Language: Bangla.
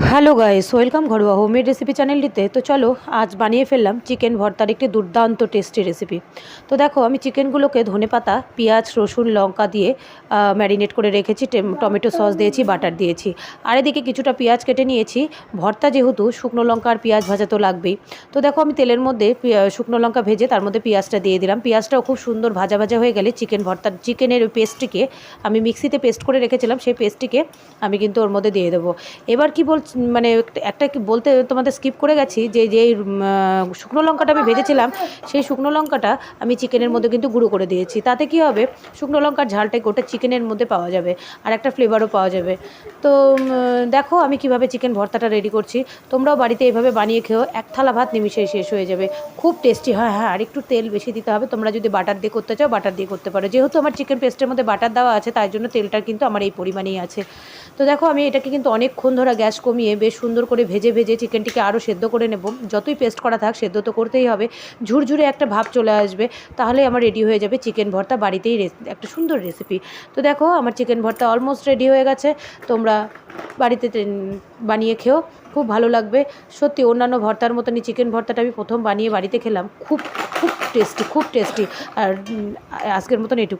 হ্যালো গাইস, ওয়েলকাম ঘরোয়া হোমমেড রেসিপি চ্যানেলটিতে। তো চলো আজ বানিয়ে ফেললাম চিকেন ভর্তার একটি দুর্দান্ত টেস্টি রেসিপি। তো দেখো আমি চিকেনগুলোকে ধনেপাতা, পেঁয়াজ, রসুন, লঙ্কা দিয়ে ম্যারিনেট করে রেখেছি। টমেটো সস দিয়েছি, বাটার দিয়েছি। আর এদিকে কিছুটা পেঁয়াজ কেটে নিয়েছি। ভর্তা যেহেতু শুকনো লঙ্কা আর পেঁয়াজ ভাজা তো লাগবেই। তো দেখো আমি তেলের মধ্যে শুকনো লঙ্কা ভেজে তার মধ্যে পেঁয়াজটা দিয়ে দিলাম। পেঁয়াজটাও খুব সুন্দর ভাজা ভাজা হয়ে গেলে চিকেনের ওই পেস্টটিকে আমি মিক্সিতে পেস্ট করে রেখেছিলাম, সেই পেস্টটিকে আমি কিন্তু ওর মধ্যে দিয়ে দেবো। এবার কি মানে একটা কি বলতে তোমাদের স্কিপ করে গেছি যে শুকনো লঙ্কাটা আমি ভেজেছিলাম, সেই শুকনো লঙ্কাটা আমি চিকেনের মধ্যে কিন্তু গুঁড়ো করে দিয়েছি। তাতে কি হবে, শুকনো লঙ্কার ঝালটাই গোটা চিকেনের মধ্যে পাওয়া যাবে আর একটা ফ্লেভারও পাওয়া যাবে। তো দেখো আমি কিভাবে চিকেন ভর্তাটা রেডি করছি। তোমরাও বাড়িতে এইভাবে বানিয়ে খেও, এক থালা ভাত নিমিশেই শেষ হয়ে যাবে। খুব টেস্টি হয়। হ্যাঁ, আর একটু তেল বেশি দিতে হবে। তোমরা যদি বাটার দিয়ে করতে চাও বাটার দিয়ে করতে পারো। যেহেতু আমার চিকেন পেস্টের মধ্যে বাটার দেওয়া আছে, তাই জন্য তেলটা কিন্তু আমার এই পরিমাণেই আছে। তো দেখো আমি এটাকে কিন্তু অনেকক্ষণ ধরে গ্যাস কমিয়ে বেশ সুন্দর করে ভেজে ভেজে চিকেনটিকে আরও সেদ্ধ করে নেব। যতই পেস্ট করা থাক, সেদ্ধ তো করতেই হবে। ঝুরঝুরে একটা ভাব চলে আসবে, তাহলে আমার রেডি হয়ে যাবে চিকেন ভর্তা বাড়িতেই একটা সুন্দর রেসিপি। তো দেখো আমার চিকেন ভর্তা অলমোস্ট রেডি হয়ে গেছে। তোমরা বাড়িতে বানিয়ে খেও, খুব ভালো লাগবে। সত্যি অন্যান্য ভর্তার মতনই চিকেন ভর্তাটা আমি প্রথম বানিয়ে বাড়িতে খেলাম, খুব খুব টেস্টি, খুব টেস্টি। আর আজকের মতন এটুকু।